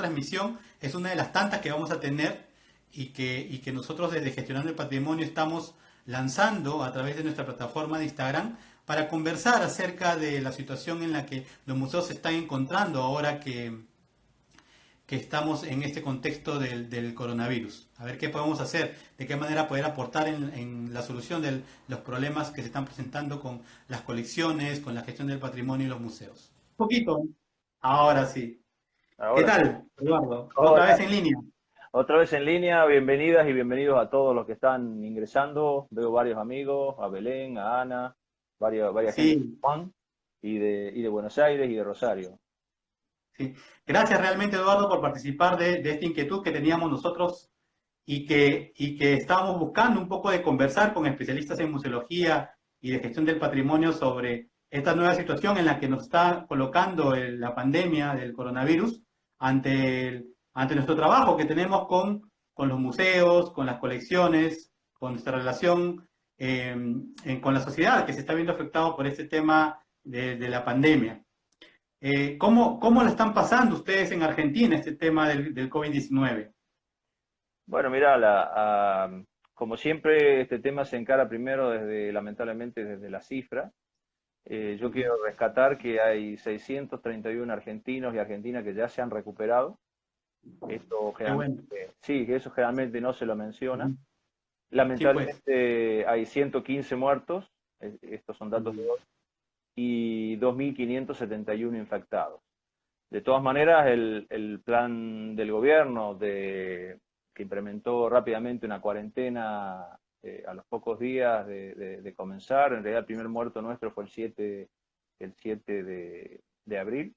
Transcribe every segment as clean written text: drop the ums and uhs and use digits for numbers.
transmisión es una de las tantas que vamos a tener y que nosotros desde Gestionando el Patrimonio estamos lanzando a través de nuestra plataforma de Instagram para conversar acerca de la situación en la que los museos se están encontrando ahora que estamos en este contexto del coronavirus. A ver qué podemos hacer, de qué manera poder aportar en la solución de los problemas que se están presentando con las colecciones, con la gestión del patrimonio y los museos. Un poquito. Ahora sí. ¿Qué Ahora sí. tal, Eduardo? Otra Hola, vez en línea. otra vez en línea, bienvenidas y bienvenidos a todos los que están ingresando. Veo varios amigos, a Belén, a Ana, varias gente de Sí, Juan y de Buenos Aires y de Rosario. sí. Gracias realmente, Eduardo, por participar de esta inquietud que teníamos nosotros y que estábamos buscando un poco de conversar con especialistas en museología y de gestión del patrimonio sobre esta nueva situación en la que nos está colocando la pandemia del coronavirus ante nuestro trabajo que tenemos con los museos, con las colecciones, con nuestra relación con la sociedad que se está viendo afectado por este tema de la pandemia. ¿Cómo la están pasando ustedes en Argentina este tema del COVID-19? Bueno, mira, como siempre, este tema se encara primero lamentablemente, desde la cifra. Yo quiero rescatar que hay 631 argentinos y argentinas que ya se han recuperado. Esto Qué bueno. generalmente, sí, que eso generalmente no se lo menciona. Ujú. Sí, pues. Lamentablemente hay 115 muertos, estos son datos de Ujú. hoy, y 2.571 infectados. De todas maneras, el plan del gobierno que implementó rápidamente una cuarentena a los pocos días de comenzar, en realidad el primer muerto nuestro fue el siete de abril,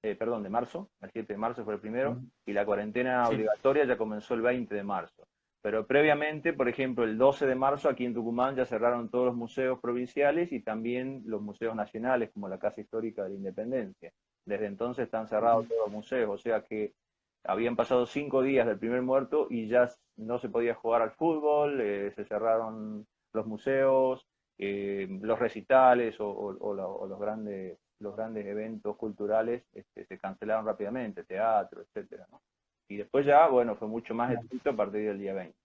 perdón, de marzo, el 7 de marzo fue el primero, Ujú. y la cuarentena Sí. obligatoria ya comenzó el 20 de marzo. Pero previamente, por ejemplo, el 12 de marzo aquí en Tucumán ya cerraron todos los museos provinciales y también los museos nacionales, como la Casa Histórica de la Independencia. Desde entonces están cerrados Ujú. todos los museos, o sea que habían pasado 5 días del primer muerto y ya no se podía jugar al fútbol, se cerraron los museos, los recitales o los grandes eventos culturales se cancelaron rápidamente, teatro, etcétera, ¿no? Y después ya, bueno, fue mucho más estricto a partir del día 20.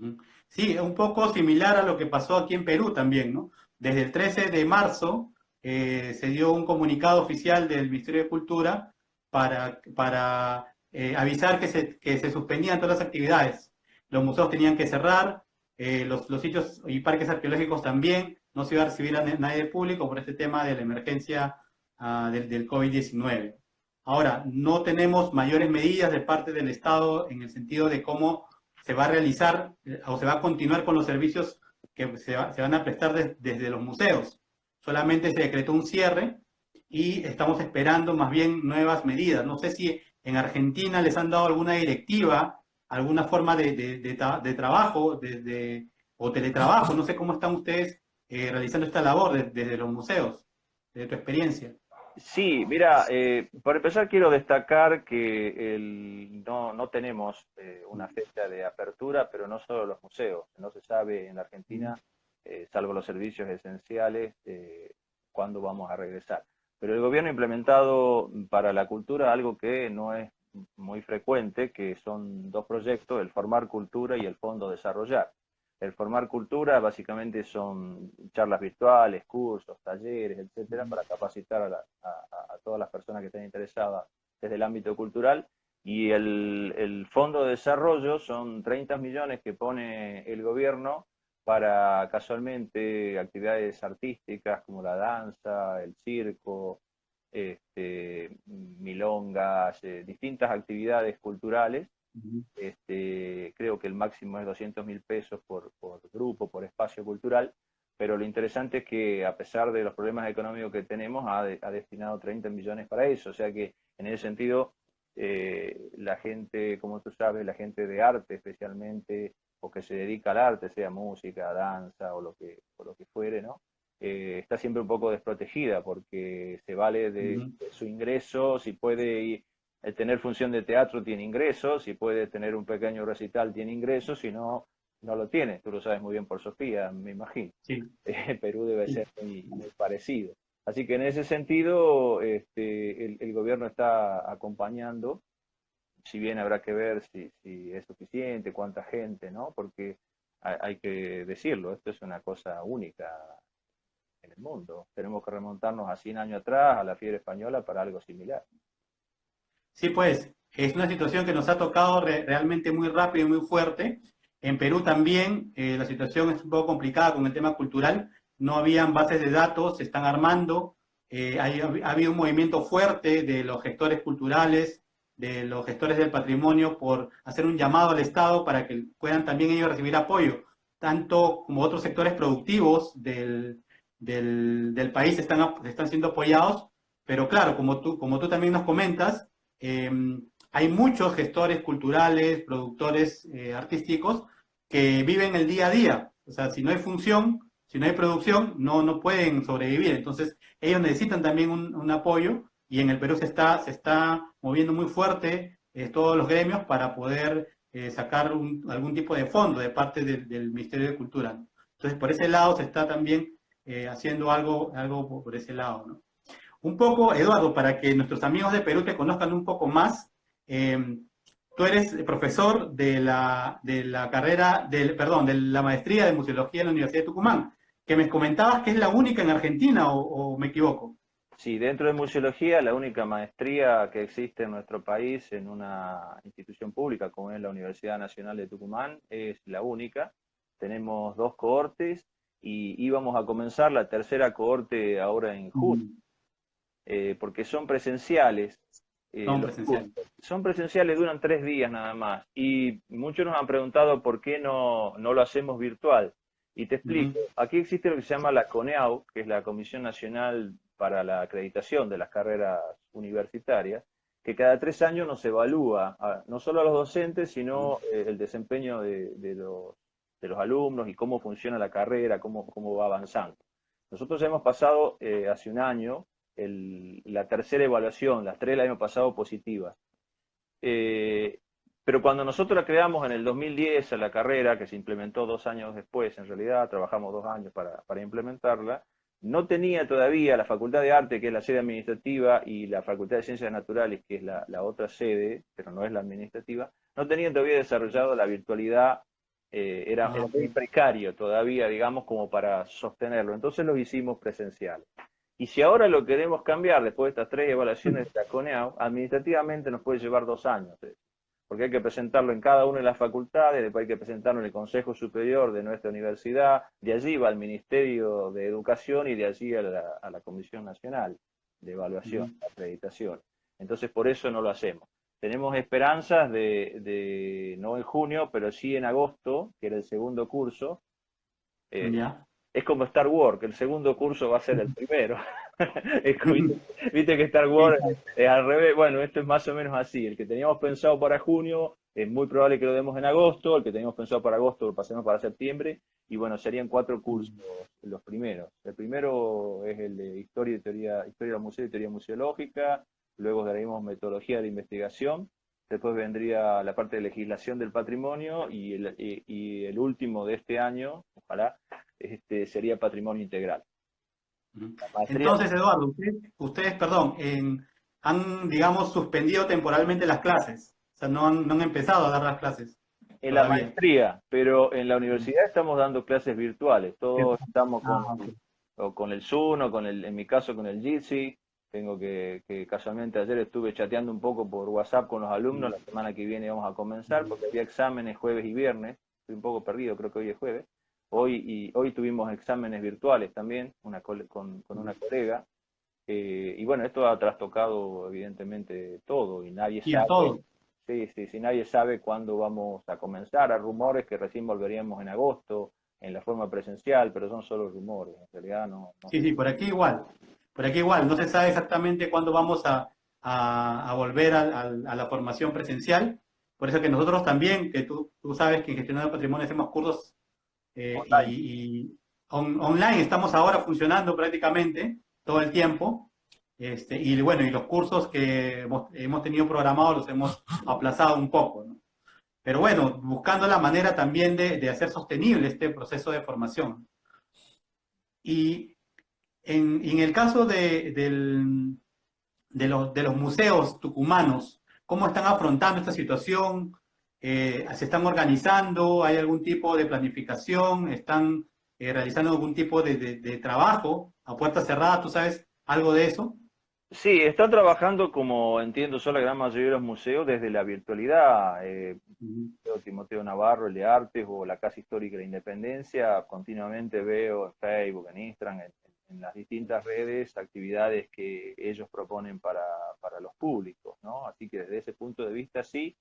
Ujú. Sí, es un poco similar a lo que pasó aquí en Perú también, ¿no? Desde el 13 de marzo se dio un comunicado oficial del Ministerio de Cultura para avisar que se suspendían todas las actividades. Los museos tenían que cerrar, los sitios y parques arqueológicos también, no se iba a recibir a nadie del público por este tema de la emergencia del COVID-19. Ahora, no tenemos mayores medidas de parte del Estado en el sentido de cómo se va a realizar o se va a continuar con los servicios que se van a prestar desde los museos. Solamente se decretó un cierre y estamos esperando más bien nuevas medidas. No sé si en Argentina les han dado alguna directiva, alguna forma de trabajo o teletrabajo. No sé cómo están ustedes realizando esta labor desde los museos, de tu experiencia. Sí, mira, por empezar quiero destacar que no tenemos una fecha de apertura, pero no solo los museos. No se sabe en la Argentina, salvo los servicios esenciales, cuándo vamos a regresar. Pero el gobierno ha implementado para la cultura algo que no es muy frecuente, que son dos proyectos, el Formar Cultura y el Fondo Desarrollar. El Formar Cultura básicamente son charlas virtuales, cursos, talleres, etcétera, para capacitar a todas las personas que estén interesadas desde el ámbito cultural. Y el Fondo de Desarrollo son 30 millones que pone el gobierno para casualmente actividades artísticas como la danza, el circo, milongas, distintas actividades culturales. Creo que el máximo es 200.000 pesos por grupo, por espacio cultural, pero lo interesante es que a pesar de los problemas económicos que tenemos, ha destinado 30 millones para eso, o sea que en ese sentido, la gente, como tú sabes, la gente de arte especialmente, o que se dedica al arte, sea música, danza o lo que fuere, ¿no? Está siempre un poco desprotegida porque se vale de su ingreso, si puede tener función de teatro tiene ingresos, si puede tener un pequeño recital tiene ingresos, si no, no lo tiene. Tú lo sabes muy bien por Sofía, me imagino. Sí, Perú debe sí. ser muy parecido. Así que en ese sentido, el gobierno está acompañando. si bien habrá que ver si es suficiente, cuánta gente, ¿no? Porque hay que decirlo, esto es una cosa única en el mundo. Tenemos que remontarnos a 100 años atrás, a la fiebre española, para algo similar. Sí, pues, es una situación que nos ha tocado realmente muy rápido y muy fuerte. En Perú también la situación es un poco complicada con el tema cultural. No habían bases de datos, se están armando. Ha habido un movimiento fuerte de los gestores culturales, de los gestores del patrimonio, por hacer un llamado al Estado para que puedan también ellos recibir apoyo. Tanto como otros sectores productivos del país están siendo apoyados. Pero claro, como tú también nos comentas, eh, hay muchos gestores culturales, productores artísticos que viven el día a día. O sea, si no hay función, si no hay producción, no pueden sobrevivir. Entonces, ellos necesitan también un apoyo y en el Perú se está moviendo muy fuerte todos los gremios para poder sacar algún tipo de fondo de parte del Ministerio de Cultura, ¿no? Entonces, por ese lado se está también haciendo algo por ese lado, ¿no? Un poco, Eduardo, para que nuestros amigos de Perú te conozcan un poco más, tú eres profesor de la carrera, perdón, de la maestría de Museología en la Universidad de Tucumán, que me comentabas que es la única en Argentina, o me equivoco. Sí, dentro de museología, la única maestría que existe en nuestro país en una institución pública como es la Universidad Nacional de Tucumán es la única. Tenemos 2 cohortes y íbamos a comenzar la tercera cohorte ahora en junio, porque son presenciales. Son Los presenciales. cursos son presenciales, duran 3 días nada más. Y muchos nos han preguntado por qué no lo hacemos virtual. Y te explico, aquí existe lo que se llama la CONEAU, que es la Comisión Nacional para la Acreditación de las Carreras Universitarias, que cada 3 años nos evalúa, no solo a los docentes, sino el desempeño de los alumnos y cómo funciona la carrera, cómo va avanzando. Nosotros hemos pasado hace un año la tercera evaluación, las 3 del año pasado positivas. Pero cuando nosotros la creamos en el 2010 a la carrera, que se implementó 2 años después, en realidad trabajamos 2 años para implementarla, no tenía todavía la Facultad de Arte, que es la sede administrativa, y la Facultad de Ciencias Naturales, que es la otra sede, pero no es la administrativa, no tenían todavía desarrollado la virtualidad, era muy precario todavía, digamos, como para sostenerlo. Entonces lo hicimos presencial. Y si ahora lo queremos cambiar, después de estas 3 evaluaciones de la CONEAU, administrativamente nos puede llevar 2 años, porque hay que presentarlo en cada una de las facultades, después hay que presentarlo en el Consejo Superior de nuestra universidad, de allí va al Ministerio de Educación y de allí a la Comisión Nacional de Evaluación, Acreditación. Entonces por eso no lo hacemos. Tenemos esperanzas no en junio, pero sí en agosto, que era el segundo curso. Ya. Es como Star Wars, que el segundo curso va a ser el primero. Viste que Star Wars es al revés. Bueno, esto es más o menos así. El que teníamos pensado para junio es muy probable que lo demos en agosto. El que teníamos pensado para agosto lo pasemos para septiembre. Y bueno, serían 4 cursos los primeros. El primero es el de historia del museo y teoría museológica. Luego daremos metodología de investigación. Después vendría la parte de legislación del patrimonio y el último de este año, ojalá, sería patrimonio integral. Entonces, Eduardo, ustedes, perdón, han, digamos, suspendido temporalmente las clases. O sea, no han empezado a dar las clases En la todavía. maestría, pero en la universidad estamos dando clases virtuales. Todos estamos con el Zoom o en mi caso con el Jitsi. Tengo que casualmente ayer estuve chateando un poco por WhatsApp con los alumnos. La semana que viene vamos a comenzar porque había exámenes jueves y viernes. Estoy un poco perdido, creo que hoy es jueves. Hoy tuvimos exámenes virtuales también con una colega. Y bueno, esto ha trastocado evidentemente todo y nadie Y a sabe. todos. Sí, nadie sabe cuándo vamos a comenzar. Hay rumores que recién volveríamos en agosto, en la forma presencial, pero son solo rumores. En realidad no. Sí, por aquí igual. Por aquí igual. No se sabe exactamente cuándo vamos a volver a la formación presencial. Por eso que nosotros también, que tú sabes que en Gestión del Patrimonio hacemos cursos Online. online, estamos ahora funcionando prácticamente todo el tiempo. Y bueno, y los cursos que hemos tenido programados los hemos aplazado un poco, ¿no? Pero bueno, buscando la manera también de hacer sostenible este proceso de formación. Y en el caso de los museos tucumanos, ¿Cómo están afrontando esta situación? ¿Se están organizando? ¿Hay algún tipo de planificación? ¿Están realizando algún tipo de trabajo a puerta cerrada? ¿Tú sabes algo de eso? Sí, están trabajando, como entiendo yo, la gran mayoría de los museos desde la virtualidad. Ujú. Timoteo Navarro, el de Artes, o la Casa Histórica de la Independencia, continuamente veo en Facebook, en Instagram, en las distintas redes, actividades que ellos proponen para los públicos, ¿no? Así que desde ese punto de vista sí.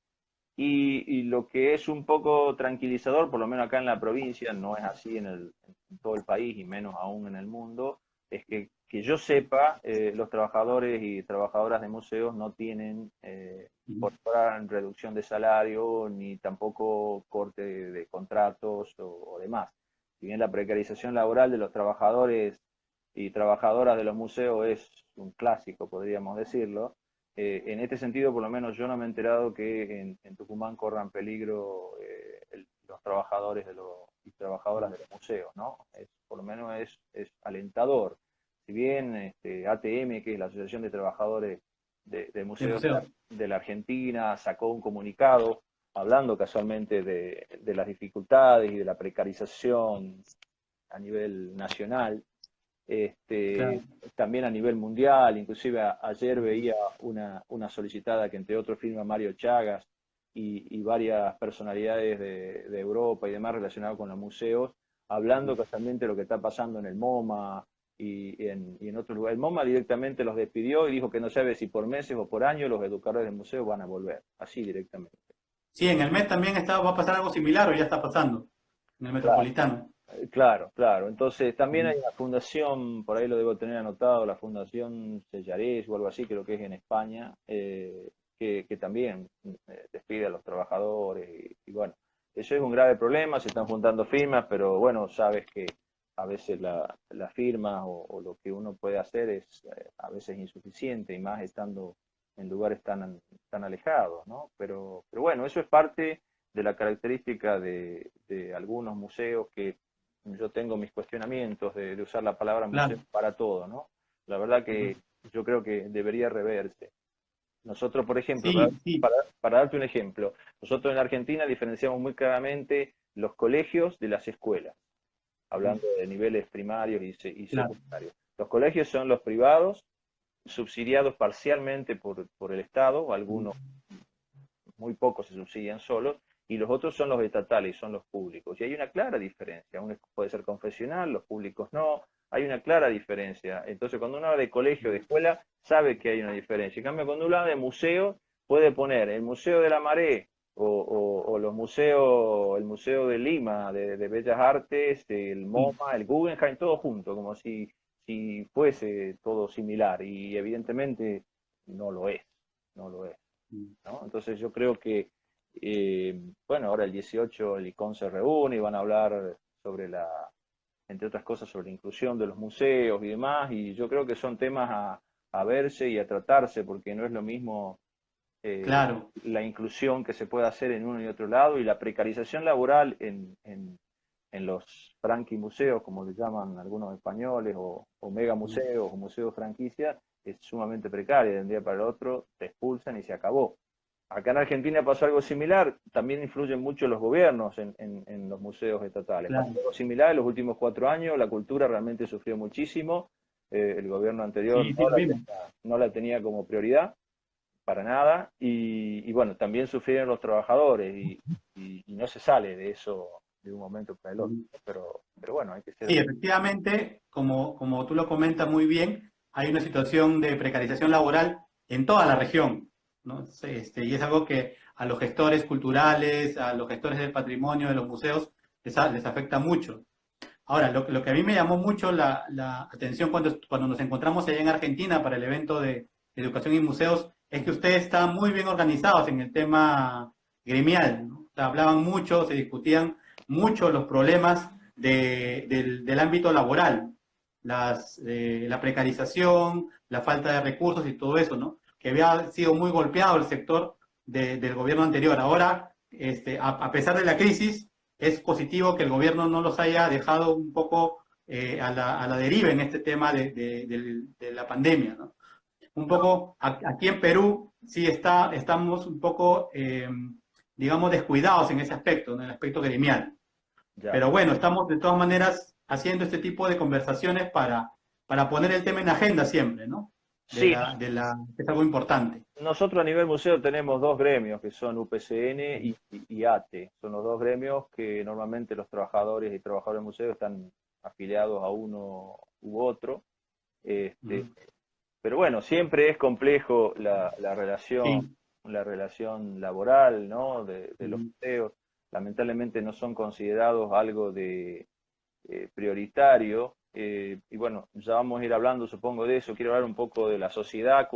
Y lo que es un poco tranquilizador, por lo menos acá en la provincia, no es así en todo el país y menos aún en el mundo, es que yo sepa, los trabajadores y trabajadoras de museos no tienen por ahora reducción de salario ni tampoco corte de contratos o demás. Si bien la precarización laboral de los trabajadores y trabajadoras de los museos es un clásico, podríamos decirlo, en este sentido, por lo menos yo no me he enterado que en Tucumán corran peligro los trabajadores y trabajadoras de los museos, ¿no? Por lo menos es alentador. Si bien ATM, que es la Asociación de Trabajadores de De Museos museo. de la Argentina, sacó un comunicado hablando casualmente de las dificultades y de la precarización a nivel nacional, Claro. también a nivel mundial. Inclusive ayer veía una solicitada que entre otros firma Mario Chagas y varias personalidades de Europa y demás relacionadas con los museos, hablando casualmente de lo que está pasando en el MoMA y en otros lugares. El MoMA directamente los despidió y dijo que no sabe si por meses o por años los educadores del museo van a volver, así directamente. Sí, en el Met también va a pasar algo similar o ya está pasando, en el Claro. Metropolitano. Claro, claro. Entonces también Ujú. hay una fundación, por ahí lo debo tener anotado, la Fundación Sellarés o algo así, creo que es en España, que también despide a los trabajadores y bueno, eso es un grave problema, se están juntando firmas, pero bueno, sabes que a veces la firma o lo que uno puede hacer es a veces insuficiente y más estando en lugares tan alejados, ¿no? Pero bueno, eso es parte de la característica de algunos museos que yo tengo mis cuestionamitos de usar la palabra museo Claro. para todo, ¿no? La verdad Ujú. que yo creo que debería reverse. Nosotros, por ejemplo, Sí, sí. para darte un ejemplo, nosotros en la Argentina diferenciamos muy claramente los colegios de las escuelas, Ujú. hablando de niveles primarios y Claro. secundarios. Los colegios son los privados, subsidiados parcialmente por el Estado, Ujú. algunos muy pocos se subsidian solos, y los otros son los estatales, son los públicos. Y hay una clara diferencia. Uno puede ser confesional, los públicos no. Hay una clara diferencia. Entonces, cuando uno habla de colegio, de escuela, sabe que hay una diferencia. En cambio, cuando uno habla de museo, puede poner el Museo de la Maré o los museos, el Museo de Lima, de Bellas Artes, el Sí. MoMA, el Guggenheim, todo junto, como si fuese todo similar. Y evidentemente no lo es, no lo es. Ujú. ¿No? Entonces yo creo que, bueno, ahora el 18 el ICON se reúne y van a hablar sobre entre otras cosas, sobre la inclusión de los museos y demás, y yo creo que son temas a verse y a tratarse, porque no es lo mismo Claro. la inclusión que se puede hacer en uno y otro lado y la precarización laboral en los franquimuseos, como le llaman algunos españoles, o Ujú. megamuseos o museos franquicia, es sumamente precaria. De un día para el otro te expulsan y se acabó. Acá en Argentina pasó algo similar, también influyen mucho los gobiernos en los museos estatales. Pasó Claro. algo similar en los últimos 4 años, la cultura realmente sufrió muchísimo, el gobierno anterior Sí, sí, lo mismo. no la tenía como prioridad para nada, y bueno, también sufrieron los trabajadores y no se sale de eso de un momento para el otro, Ujú. pero bueno, hay que ser... Sí, efectivamente, como tú lo comentas muy bien, hay una situación de precarización laboral en toda la región, ¿no? Y es algo que a los gestores culturales, a los gestores del patrimonio, de los museos, les afecta mucho. Ahora, lo que a mí me llamó mucho la atención cuando nos encontramos allá en Argentina para el evento de educación y museos es que ustedes estaban muy bien organizados en el tema gremial, ¿no? O sea, hablaban mucho, se discutían mucho los problemas del ámbito laboral, la precarización, la falta de recursos y todo eso, ¿no? Que había sido muy golpeado el sector del gobierno anterior. Ahora, a pesar de la crisis, es positivo que el gobierno no los haya dejado un poco a la deriva en este tema de la pandemia, ¿no? un poco, aquí en Perú sí estamos un poco, digamos, descuidados en ese aspecto, en el aspecto gremial. Ya. Pero bueno, estamos de todas maneras haciendo este tipo de conversaciones para poner el tema en agenda siempre, ¿no? Sí, Que es algo importante. nosotros a nivel museo tenemos dos gremios que son UPCN y ATE. Son los dos gremios que normalmente los trabajadores y trabajadoras del museo están afiliados a uno u otro. Este, Ujú. pero bueno, siempre es complejo Sí. la relación laboral, ¿no? De los Ujú. museos. Lamentablemente no son considerados algo de prioritario. Y bueno, ya vamos a ir hablando, supongo, de eso. Quiero hablar un poco de la sociedad,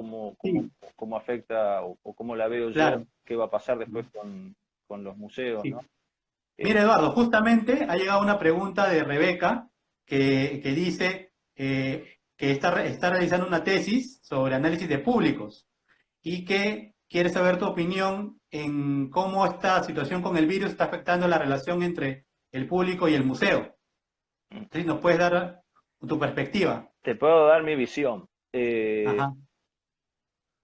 Sí, cómo afecta o cómo la veo yo, claro. qué va a pasar después con los museos, ¿no? Sí. Eh, Mira, Eduardo, justamente ha llegado una pregunta de Rebeca que dice que está realizando una tesis sobre análisis de públicos y que quiere saber tu opinión en cómo esta situación con el virus está afectando la relación entre el público y el museo. ¿Sí? ¿Nos puedes dar tu perspectiva? Te puedo dar mi visión. Ajá.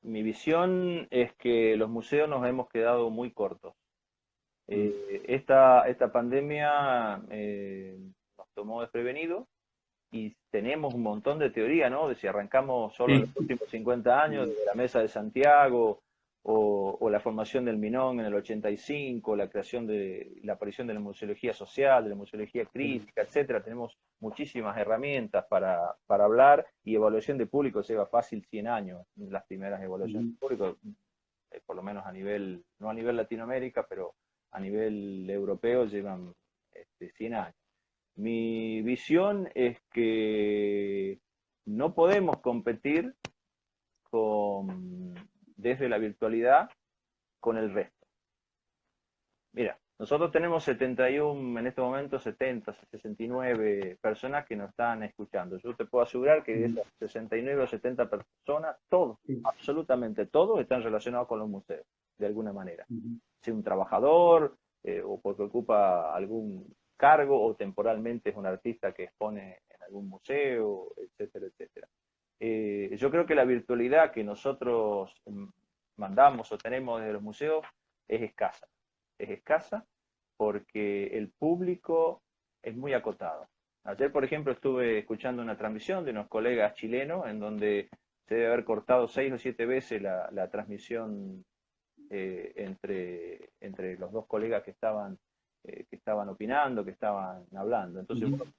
Mi visión es que los museos nos hemos quedado muy cortos. Mm. Esta pandemia nos tomó desprevenidos y tenemos un montón de teoría, ¿no? De si arrancamos solo en Sí. los últimos 50 años, desde la Mesa de Santiago, o la formación del Minón en el 85, la creación la aparición de la museología social, de la museología crítica, etcétera. Tenemos muchísimas herramientas para hablar, y evaluación de público lleva fácil 100 años, las primeras evaluaciones de público, por lo menos a nivel, no a nivel Latinoamérica, pero a nivel europeo llevan 100 años. Mi visión es que no podemos competir desde la virtualidad con el resto. Mira, nosotros tenemos 71, en este momento 70, 69 personas que nos están escuchando. Yo te puedo asegurar que de esas 69 o 70 personas, todos, Sí. absolutamente todos, están relacionados con los museos, de alguna manera. Ujú. Si un trabajador, o porque ocupa algún cargo, o temporalmente es un artista que expone en algún museo, etcétera, etcétera. Yo creo que la virtualidad que nosotros mandamos o tenemos desde los museos es escasa. Es escasa porque el público es muy acotado. Ayer, por ejemplo, estuve escuchando una transmisión de unos colegas chilenos en donde se debe haber cortado 6 o 7 veces la transmisión entre los dos colegas que estaban opinando, que estaban hablando. Entonces, Ujú. bueno,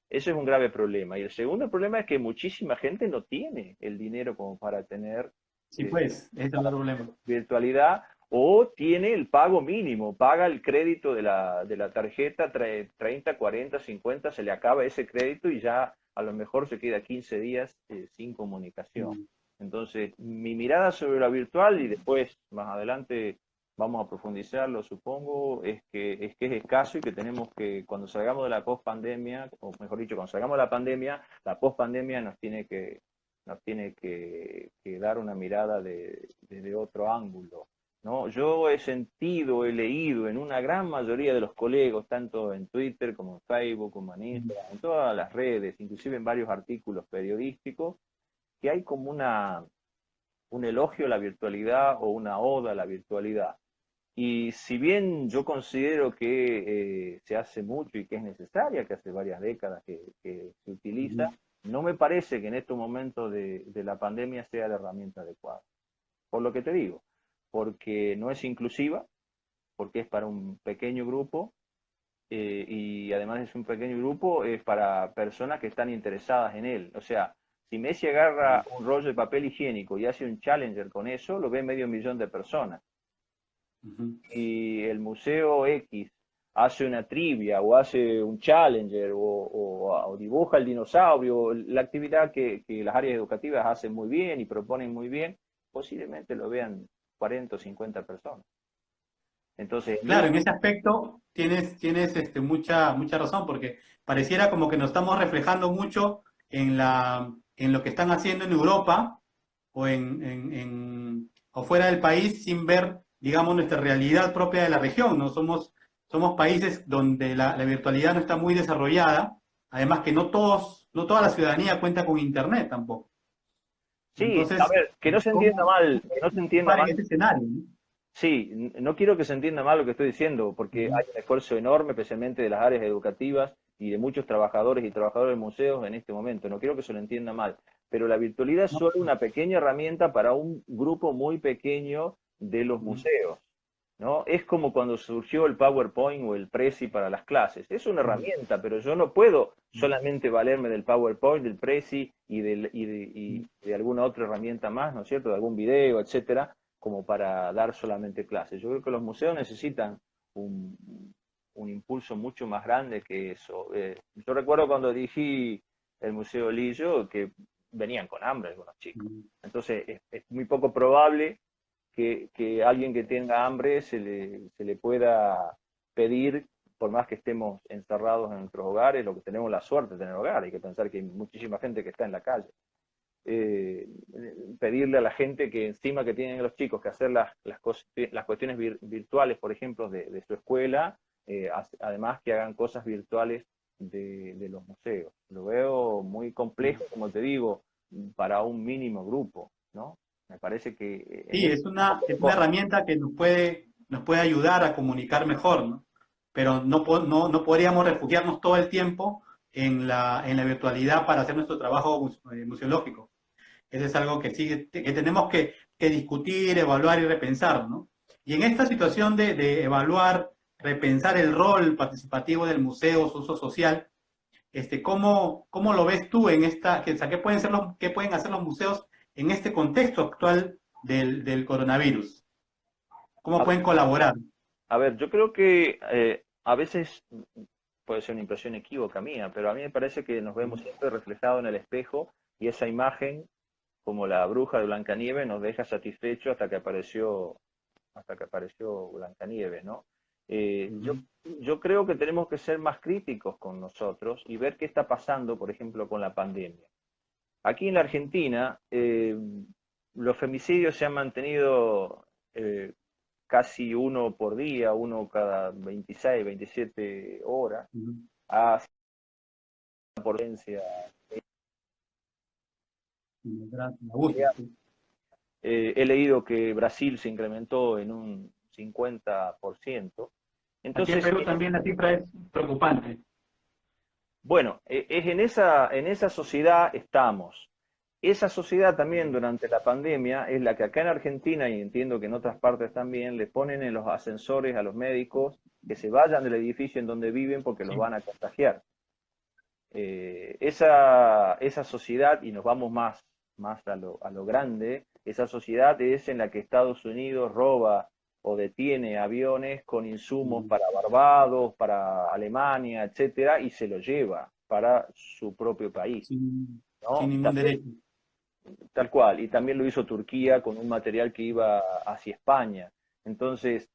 eso es un grave problema. Y el segundo problema es que muchísima gente no tiene el dinero como para tener Sí, pues, ese es el problema. virtualidad, o tiene el pago mínimo, paga el crédito de la tarjeta, 30, 40, 50, se le acaba ese crédito y ya a lo mejor se queda 15 días sin comunicación. Mm. Entonces, mi mirada sobre la virtual, y después más adelante vamos a profundizarlo, supongo, es escaso, y que tenemos que, cuando salgamos de la post-pandemia, o mejor dicho, cuando salgamos de la post-pandemia nos tiene que dar una mirada desde otro ángulo, ¿no? Yo he sentido, he leído en una gran mayoría de los colegas, tanto en Twitter como en Facebook, como en Instagram, en todas las redes, inclusive en varios artículos periodísticos, que hay como un elogio a la virtualidad o una oda a la virtualidad. Y si bien yo considero que se hace mucho y que es necesaria, que hace varias décadas que se utiliza, Ujú. no me parece que en estos momentos de la pandemia sea la herramienta adecuada. Por lo que te digo, porque no es inclusiva, porque es para un pequeño grupo, y además es un pequeño grupo, es para personas que están interesadas en él. O sea, si Messi agarra un rollo de papel higiénico y hace un challenger con eso, lo ve 500.000 de personas. Ujú. Y el Museo X hace una trivia o hace un challenger o dibuja el dinosaurio, la actividad que las áreas educativas hacen muy bien y proponen muy bien, posiblemente lo vean 40 o 50 personas. Entonces, Claro, en ese aspecto tienes mucha razón, porque pareciera como que nos estamos reflejando mucho en lo que están haciendo en Europa o o fuera del país sin ver, digamos, nuestra realidad propia de la región, ¿no? Somos países donde la virtualidad no está muy desarrollada, además que no toda la ciudadanía cuenta con internet tampoco. Sí, a Entonces, ver, que no se entienda ¿cómo mal, que no se entienda participar en mal. este escenario, ¿no? Sí, no quiero que se entienda mal lo que estoy diciendo, porque Ujú. hay un esfuerzo enorme, especialmente de las áreas educativas y de muchos trabajadores y trabajadoras de museos en este momento. No quiero que se lo entienda mal, pero la virtualidad es No, solo una pequeña herramienta para un grupo muy pequeño de los ujú, museos, ¿no? Es como cuando surgió el PowerPoint o el Prezi para las clases. Es una ujú, herramienta, pero yo no puedo ujú, solamente valerme del PowerPoint, del Prezi ujú. y de alguna otra herramienta más, ¿no es cierto? De algún video, etcétera, como para dar solamente clases. Yo creo que los museos necesitan un, un impulso mucho más grande que eso. Yo recuerdo cuando dirigí el Museo Lillo que venían con hambre algunos chicos. Ujú. Entonces es muy poco probable que alguien que tenga hambre se le pueda pedir, por más que estemos encerrados en nuestros hogares, lo que tenemos la suerte de tener hogar. Hay que pensar que hay muchísima gente que está en la calle. eh, Pedirle a la gente que encima que tienen los chicos que hacer las cuestiones virtuales, por ejemplo, de su escuela, además que hagan cosas virtuales de los museos. Lo veo muy complejo, como te digo, para un mínimo grupo, ¿no? Me parece que en Sí, eso es una herramienta que nos puede ayudar a comunicar mejor, ¿no? Pero no podríamos refugiarnos todo el tiempo en la virtualidad para hacer nuestro trabajo museológico. Eso es algo que sigue, que tenemos que discutir, evaluar y repensar, ¿no? Y en esta situación de evaluar, repensar el rol participativo del museo, su uso social, ¿cómo lo ves tú en esta, o sea, qué pueden hacer los museos en este contexto actual del coronavirus? ¿Cómo A pueden colaborar? a ver, yo creo que a veces puede ser una impresión equívoca mía, pero a mí me parece que nos vemos siempre reflejados en el espejo y esa imagen, como la bruja de Blancanieves, nos deja satisfechos hasta que apareció Blancanieves, ¿no? Eh, yo, Ujú, yo creo que tenemos que ser más críticos con nosotros y ver qué está pasando, por ejemplo, con la pandemia. Aquí en la Argentina, los femicidios se han mantenido casi uno por día, uno cada 26, 27 horas, ujú. a potencia. Gracias, Augusto, sí. He leído que Brasil se incrementó en un 50%. Aquí en Entonces, Perú también la cifra es preocupante. bueno, es en esa sociedad estamos. Esa sociedad también durante la pandemia es la que acá en Argentina, y entiendo que en otras partes también, le ponen en los ascensores a los médicos que se vayan del edificio en donde viven porque los Sí. van a contagiar. Esa sociedad, y nos vamos más a lo grande, esa sociedad es en la que Estados Unidos roba o detiene aviones con insumos Mm, para Barbados, para Alemania, etcétera, y se los lleva para su propio país, sin ¿no? ningún También, derecho. tal cual, y también lo hizo Turquía con un material que iba hacia España. Entonces,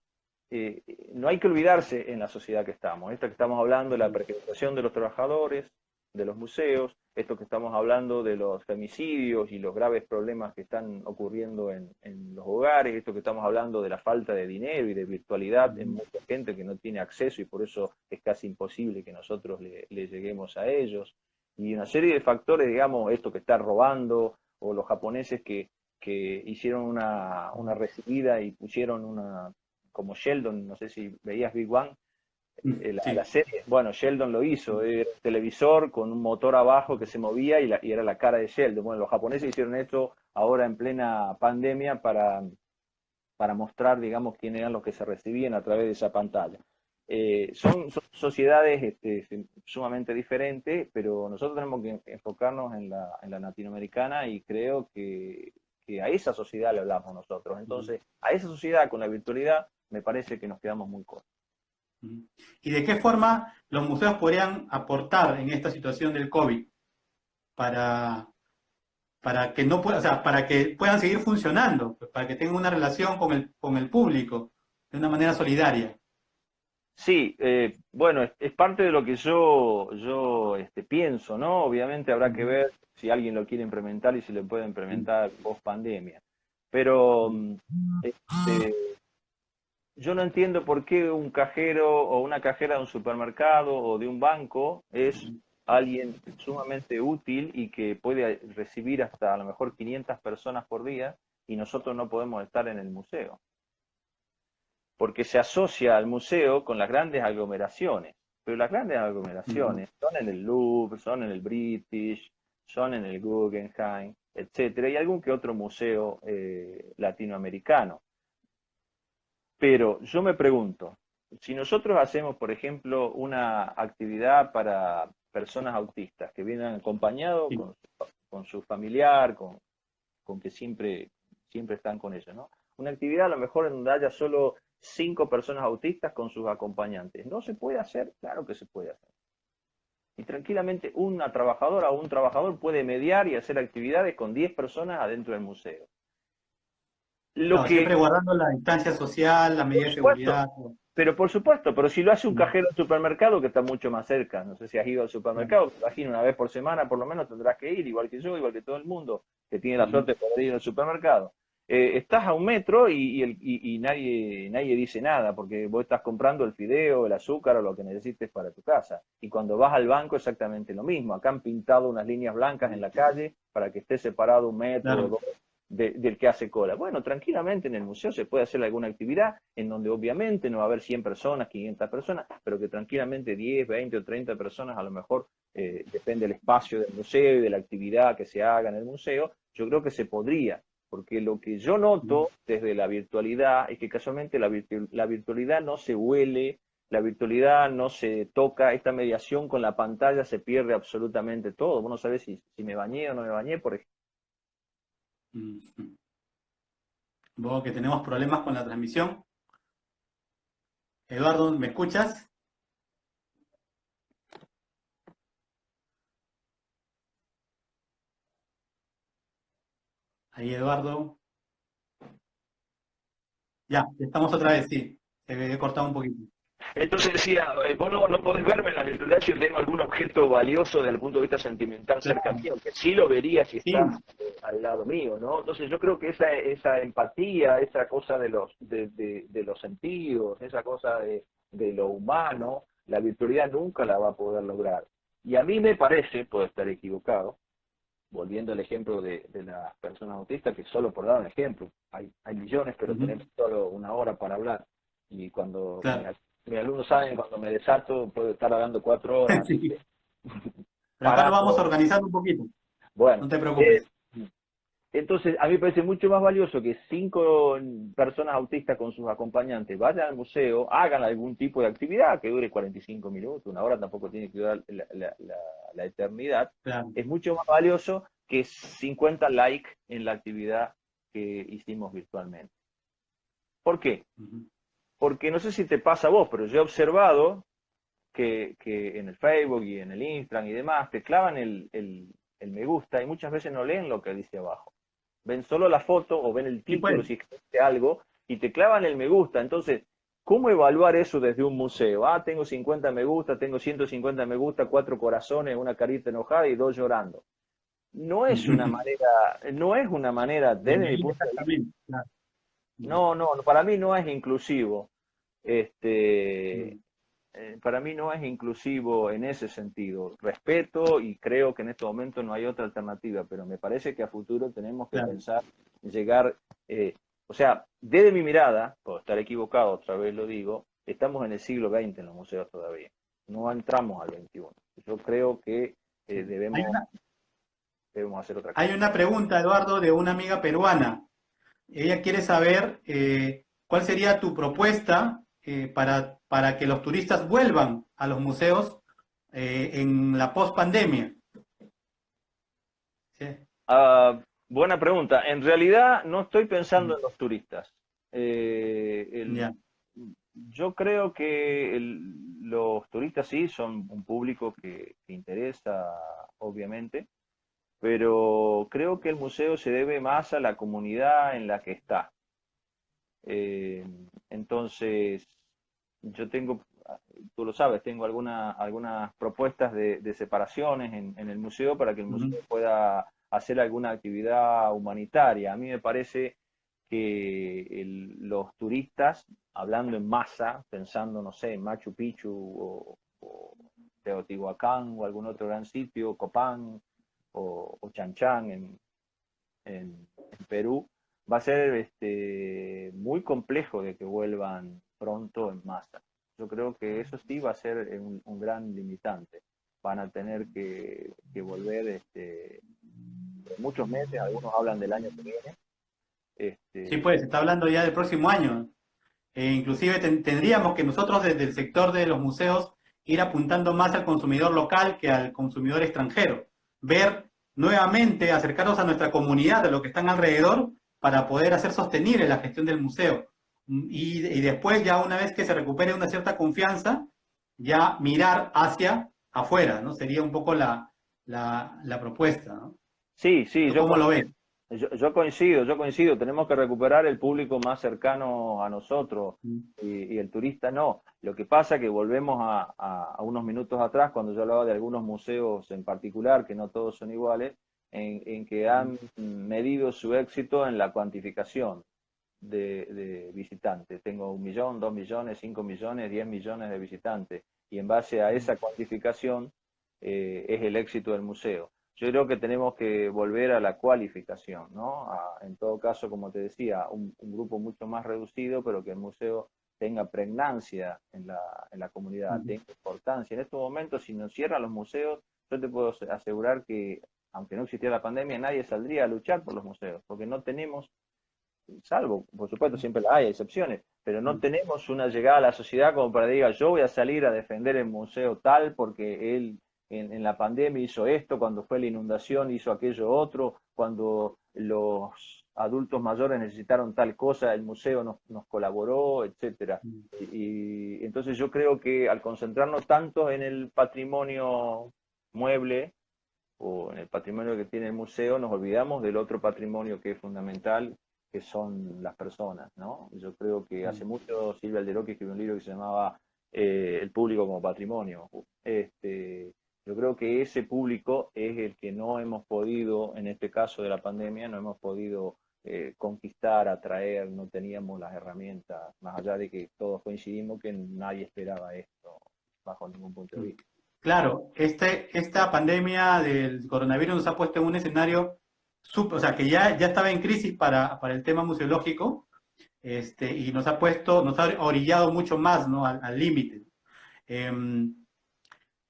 no hay que olvidarse en la sociedad que estamos. Esto que estamos hablando de la precarización de los trabajadores, de los museos, esto que estamos hablando de los femicidios y los graves problemas que están ocurriendo en los hogares, esto que estamos hablando de la falta de dinero y de virtualidad en mucha gente que no tiene acceso y por eso es casi imposible que nosotros le lleguemos a ellos. Y una serie de factores, digamos, esto que está robando, o los japoneses que hicieron una recibida y pusieron una, como Sheldon, no sé si veías Big Bang, la Sí. serie, bueno, Sheldon lo hizo, era un televisor con un motor abajo que se movía y era la cara de Sheldon. Bueno, los japoneses hicieron esto ahora en plena pandemia para mostrar, digamos, quién eran los que se recibían a través de esa pantalla. Son sociedades sumamente diferentes, pero nosotros tenemos que enfocarnos en la latinoamericana y creo que a esa sociedad le hablamos nosotros. Entonces, a esa sociedad con la virtualidad me parece que nos quedamos muy cortos. ¿Y de qué forma los museos podrían aportar en esta situación del COVID para, para que no pueda, o sea, para que puedan seguir funcionando, pues, para que tengan una relación con el público de una manera solidaria? Sí, bueno, es parte de lo que yo pienso, ¿no? Obviamente habrá que Ujú, ver si alguien lo quiere implementar y si lo puede implementar post pandemia. Pero este, yo no entiendo por qué un cajero o una cajera de un supermercado o de un banco es ujú, alguien sumamente útil y que puede recibir hasta a lo mejor 500 personas por día y nosotros no podemos estar en el museo. Porque se asocia al museo con las grandes aglomeraciones, pero las grandes aglomeraciones son en el Louvre, son en el British, son en el Guggenheim, etcétera, y algún que otro museo latinoamericano. Pero yo me pregunto, si nosotros hacemos, por ejemplo, una actividad para personas autistas que vienen acompañados Sí. con su familiar, con que siempre están con ellos, ¿no? Una actividad a lo mejor en donde haya solo 5 personas autistas con sus acompañantes. ¿No se puede hacer? Claro que se puede hacer. Y tranquilamente una trabajadora o un trabajador puede mediar y hacer actividades con 10 personas adentro del museo. Lo Claro, que, siempre guardando la distancia social, la por medida de supuesto, seguridad. Todo. pero por supuesto, pero si lo hace un Mm. cajero del supermercado que está mucho más cerca, no sé si has ido al Claro. supermercado, me imagino una vez por semana por lo menos tendrás que ir, igual que yo, igual que todo el mundo que tiene la Ujú. suerte de poder ir al supermercado. Estás a un metro y nadie dice nada, porque vos estás comprando el fideo, el azúcar o lo que necesites para tu casa. Y cuando vas al banco exactamente lo mismo. Acá han pintado unas líneas blancas en la calle para que esté separado un metro o Claro. dos del que hace cola. Bueno, tranquilamente en el museo se puede hacer alguna actividad en donde obviamente no va a haber 100 personas, 500 personas, pero que tranquilamente 10, 20 o 30 personas, a lo mejor depende del espacio del museo y de la actividad que se haga en el museo, yo creo que se podría, porque lo que yo noto desde la virtualidad es que casualmente la virtualidad no se huele, la virtualidad no se toca, esta mediación con la pantalla se pierde absolutamente todo. Vos no sabés si me bañé o no me bañé, por ejemplo. Ujú. Veo que tenemos problemas con la transmisión. Eduardo, ¿me escuchas? Ahí, Eduardo. Ya, estamos otra vez, sí. Se había cortado un poquito. Entonces decía, vos no podés verme en la virtualidad si tengo algún objeto valioso desde el punto de vista sentimental cerca Claro, mío, que sí lo vería si estás sí. al lado mío, ¿no? Entonces yo creo que esa empatía, esa cosa de los sentidos, esa cosa de lo humano, la virtualidad nunca la va a poder lograr. Y a mí me parece, puedo estar equivocado, volviendo al ejemplo de las personas autistas, que solo por dar un ejemplo, hay millones, pero Ujú. tenemos solo una hora para hablar. Y cuando Claro. mis alumnos saben, cuando me desato, puedo estar hablando 4 horas, así Sí. que Pero acá nos vamos parando. organizando un poquito. Bueno, No te eh, preocupes. entonces a mí me parece mucho más valioso que 5 personas autistas con sus acompañantes vayan al museo, hagan algún tipo de actividad que dure 45 minutos, una hora tampoco tiene que durar la eternidad. Claro. Es mucho más valioso que 50 likes en la actividad que hicimos virtualmente. ¿Por qué? Ujú. Porque no sé si te pasa a vos, pero yo he observado que en el Facebook y en el Instagram y demás te clavan el me gusta y muchas veces no leen lo que dice abajo. Ven solo la foto o ven el Sí, pues. título si existe algo y te clavan el me gusta. Entonces, ¿cómo evaluar eso desde un museo? Ah, tengo 50 me gusta, tengo 150 me gusta, 4 corazones, una carita enojada y 2 llorando. No es una manera, De desde mi medir punto de vista, exactamente. Claro. Ujú. no, para mí no es inclusivo. Este, Ujú. para mí no es inclusivo en ese sentido. Respeto y creo que en este momento no hay otra alternativa, pero me parece que a futuro tenemos que Claro. pensar en llegar, o sea, desde mi mirada, puedo estar equivocado, otra vez lo digo, estamos en el siglo XX en los museos todavía, no entramos al XXI. Yo creo que Sí. Hay debemos, una, debemos hacer otra hay cosa. una pregunta, Eduardo, de una amiga peruana. Ella quiere saber cuál sería tu propuesta para que los turistas vuelvan a los museos en la post-pandemia. Sí. Buena pregunta. En realidad no estoy pensando Mm. en los turistas. Eh, el- Ya. yo creo que los turistas sí son un público que interesa, obviamente, pero creo que el museo se debe más a la comunidad en la que está. Eh, entonces, yo tengo, tú lo sabes, tengo algunas propuestas de separaciones en el museo para que el Ujú. museo pueda hacer alguna actividad humanitaria. A mí me parece que los turistas, hablando en masa, pensando, no sé, en Machu Picchu Teotihuacán o algún otro gran sitio, Copán o Chan Chan en Perú, va a ser muy complejo de que vuelvan pronto en masa. Yo creo que eso sí va a ser un gran limitante. Van a tener que volver muchos meses, algunos hablan del año que viene. Sí, pues, se está hablando ya del próximo año. Inclusive tendríamos que nosotros desde el sector de los museos ir apuntando más al consumidor local que al consumidor extranjero. Ver nuevamente, acercarnos a nuestra comunidad, a lo que están alrededor, para poder hacer sostenible la gestión del museo. Y después, ya una vez que se recupere una cierta confianza, ya mirar hacia afuera, ¿no? Sería un poco la propuesta, ¿no? Sí, sí, ¿Tú cómo lo ves? yo coincido. Tenemos que recuperar el público más cercano a nosotros y el turista no. Lo que pasa es que volvemos a unos minutos atrás, cuando yo hablaba de algunos museos en particular, que no todos son iguales, en que han medido su éxito en la cuantificación de visitantes. Tengo 1 millón, 2 millones, 5 millones, 10 millones de visitantes. Y en base a esa cuantificación es el éxito del museo. Yo creo que tenemos que volver a la cualificación, ¿no? En todo caso, como te decía, un grupo mucho más reducido, pero que el museo tenga pregnancia en la comunidad, tenga importancia. En estos momentos, si nos cierran los museos, yo te puedo asegurar que, aunque no existiera la pandemia, nadie saldría a luchar por los museos, porque no tenemos, salvo, por supuesto, siempre hay excepciones, pero no tenemos una llegada a la sociedad como para diga, yo voy a salir a defender el museo tal porque él en la pandemia hizo esto, cuando fue la inundación hizo aquello otro, cuando los adultos mayores necesitaron tal cosa, el museo nos colaboró, etcétera. Y entonces yo creo que al concentrarnos tanto en el patrimonio mueble o en el patrimonio que tiene el museo, nos olvidamos del otro patrimonio que es fundamental, que son las personas, ¿no? Yo creo que hace mucho Silvia Alderó escribió un libro que se llamaba El público como patrimonio. Yo creo que ese público es el que no hemos podido, en este caso de la pandemia, no hemos podido conquistar, atraer, no teníamos las herramientas, más allá de que todos coincidimos que nadie esperaba esto bajo ningún punto de vista. Claro, esta pandemia del coronavirus nos ha puesto en un escenario, o sea, que ya estaba en crisis para el tema museológico, y nos ha orillado mucho más, ¿no? Al límite.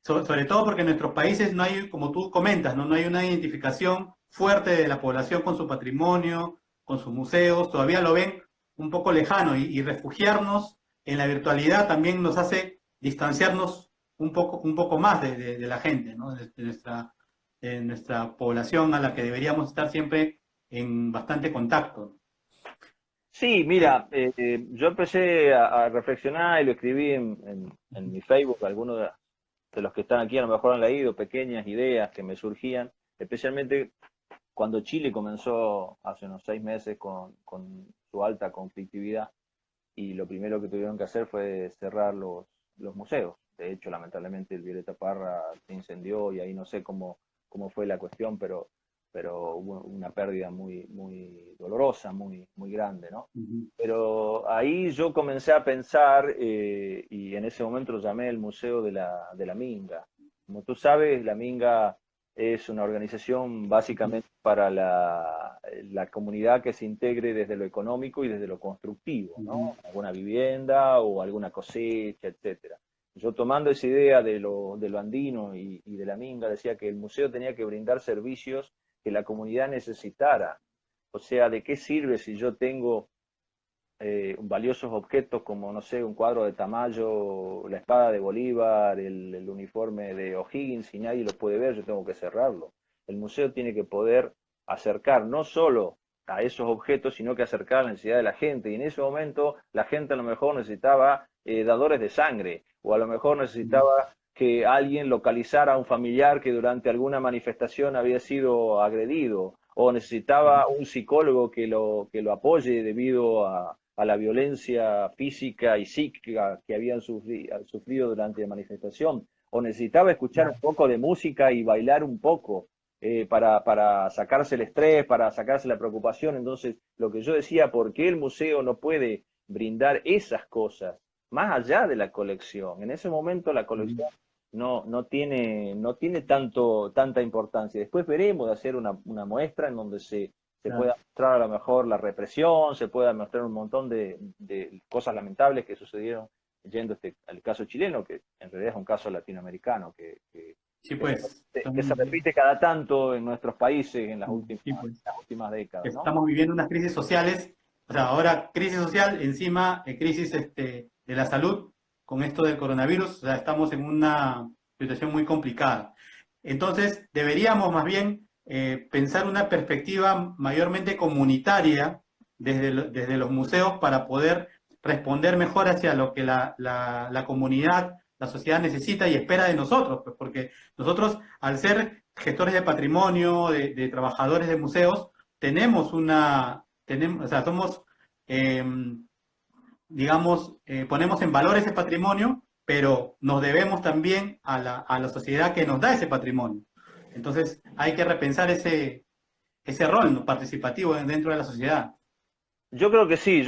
Sobre todo porque en nuestros países no hay, como tú comentas, ¿no? No hay una identificación fuerte de la población con su patrimonio, con sus museos, todavía lo ven un poco lejano y refugiarnos en la virtualidad también nos hace distanciarnos un poco más de la gente, ¿no? De nuestra población a la que deberíamos estar siempre en bastante contacto. Sí, mira, yo empecé a reflexionar y lo escribí en mi Facebook, algunos de los que están aquí a lo mejor han leído pequeñas ideas que me surgían, especialmente cuando Chile comenzó hace unos 6 meses con su alta conflictividad y lo primero que tuvieron que hacer fue cerrar los museos. De hecho, lamentablemente el Violeta Parra se incendió y ahí no sé cómo fue la cuestión, pero hubo una pérdida muy dolorosa, muy grande, ¿no? Pero ahí yo comencé a pensar, y en ese momento lo llamé el Museo de la Minga. Como tú sabes, la Minga es una organización básicamente para la comunidad que se integre desde lo económico y desde lo constructivo, ¿no? Alguna vivienda o alguna cosecha, etcétera. Yo tomando esa idea de lo andino y de la Minga, decía que el museo tenía que brindar servicios que la comunidad necesitara. O sea, ¿de qué sirve si yo tengo valiosos objetos como, no sé, un cuadro de Tamayo, la espada de Bolívar, el uniforme de O'Higgins, y nadie lo puede ver, yo tengo que cerrarlo? El museo tiene que poder acercar no solo a esos objetos, sino que acercar a la necesidad de la gente. Y en ese momento la gente a lo mejor necesitaba dadores de sangre, o a lo mejor necesitaba que alguien localizara a un familiar que durante alguna manifestación había sido agredido, o necesitaba un psicólogo que lo apoye debido a la violencia física y psíquica que habían sufrido durante la manifestación, o necesitaba escuchar un poco de música y bailar un poco para sacarse el estrés, para sacarse la preocupación. Entonces, lo que yo decía, ¿por qué el museo no puede brindar esas cosas más allá de la colección? En ese momento la colección no tiene tanta importancia. Después veremos de hacer una muestra en donde se Claro. pueda mostrar a lo mejor la represión, se pueda mostrar un montón de cosas lamentables que sucedieron yendo al caso chileno, que en realidad es un caso latinoamericano, Sí, que se pues, que se repite cada tanto en nuestros países en las últimas, sí, pues. las últimas décadas, ¿no? Estamos viviendo unas crisis sociales, o sea, ahora crisis social, encima crisis de la salud con esto del coronavirus, o sea, estamos en una situación muy complicada. Entonces, deberíamos más bien pensar una perspectiva mayormente comunitaria desde los museos para poder responder mejor hacia lo que la comunidad, la sociedad necesita y espera de nosotros, pues, porque nosotros, al ser gestores de patrimonio, de trabajadores de museos, o sea, somos, eh, digamos, ponemos en valor ese patrimonio, pero nos debemos también a la sociedad que nos da ese patrimonio. Entonces, hay que repensar ese rol, ¿no?, participativo dentro de la sociedad. Yo creo que sí,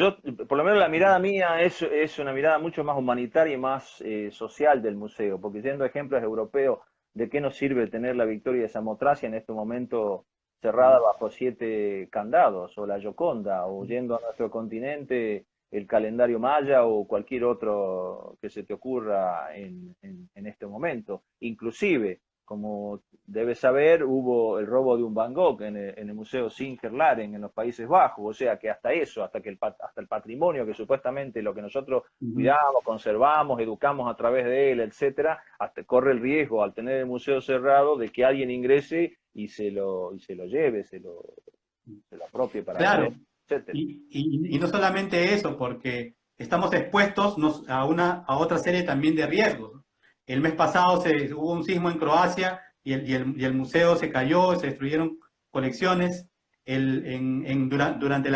por lo menos la mirada mía es una mirada mucho más humanitaria y más social del museo, porque siendo ejemplos europeos, ¿de qué nos sirve tener la Victoria de Samotracia en este momento cerrada bajo 7 candados, o la Gioconda, o yendo a nuestro continente el calendario maya o cualquier otro que se te ocurra en este momento? Inclusive, como debes saber, hubo el robo de un Van Gogh en el Museo Singer-Laren en los Países Bajos, o sea que hasta eso, hasta el patrimonio, que supuestamente lo que nosotros Ujú. cuidamos, conservamos, educamos a través de él, etcétera, hasta corre el riesgo al tener el museo cerrado de que alguien ingrese y se lo lleve, se lo apropie para Claro, él, etcétera. y no solamente eso, porque estamos expuestos a otra serie también de riesgos, ¿no? El mes pasado hubo un sismo en Croacia y el museo se cayó, se destruyeron colecciones. Durante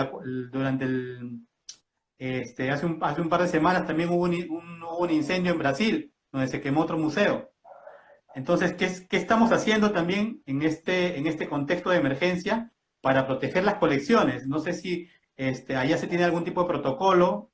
hace un par de semanas también hubo un incendio en Brasil, donde se quemó otro museo. Entonces, ¿qué estamos haciendo también en este contexto de emergencia para proteger las colecciones? No sé si allá se tiene algún tipo de protocolo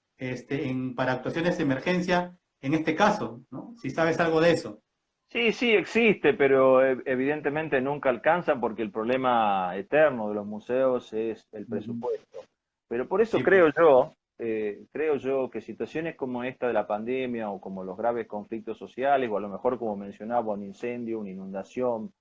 para actuaciones de emergencia en este caso, ¿no? Si sabes algo de eso. Sí, sí existe, pero evidentemente nunca alcanza porque el problema eterno de los museos es el Ujú. presupuesto. Pero por eso Sí, pues. creo yo que situaciones como esta de la pandemia o como los graves conflictos sociales, o a lo mejor como mencionaba, un incendio, una inundación,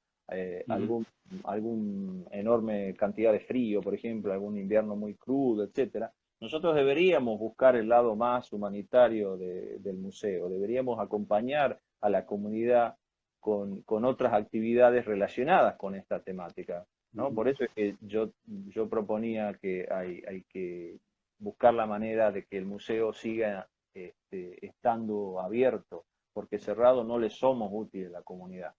Ujú. algún enorme cantidad de frío, por ejemplo, algún invierno muy crudo, etcétera, nosotros deberíamos buscar el lado más humanitario del museo, deberíamos acompañar a la comunidad con otras actividades relacionadas con esta temática, ¿no? Ujú. Por eso es que yo proponía que hay que buscar la manera de que el museo siga estando abierto, porque cerrado no le somos útiles a la comunidad.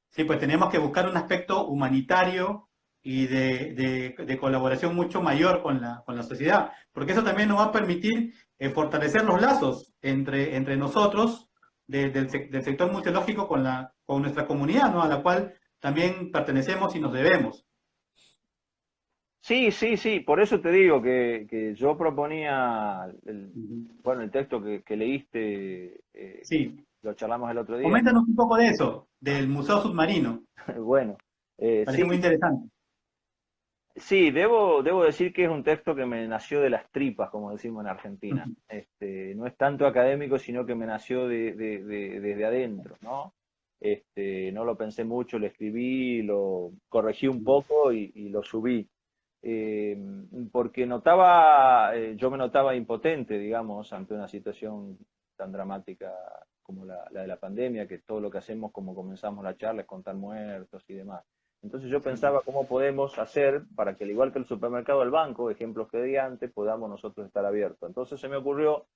Sí, pues tenemos que buscar un aspecto humanitario y de colaboración mucho mayor con la sociedad, porque eso también nos va a permitir fortalecer los lazos entre nosotros del sector museológico con nuestra comunidad, ¿no?, a la cual también pertenecemos y nos debemos. Sí, sí, sí, por eso te digo que yo proponía, Ujú. bueno, el texto que leíste, que Sí, lo charlamos el otro día. coméntanos un poco de eso, del Museo Submarino. Bueno, Parece sí, muy interesante. sí, debo decir que es un texto que me nació de las tripas, como decimos en Argentina. Ujú. No es tanto académico, sino que me nació desde adentro, ¿no? No lo pensé mucho, lo escribí, lo corregí un poco y lo subí. Eh, Porque yo me notaba impotente, digamos, ante una situación tan dramática como la de la pandemia, que todo lo que hacemos, como comenzamos la charla, es contar muertos y demás. Entonces yo Sí, pues. pensaba cómo podemos hacer para que, al igual que el supermercado del banco, ejemplos que di antes, podamos nosotros estar abiertos. Entonces se me ocurrió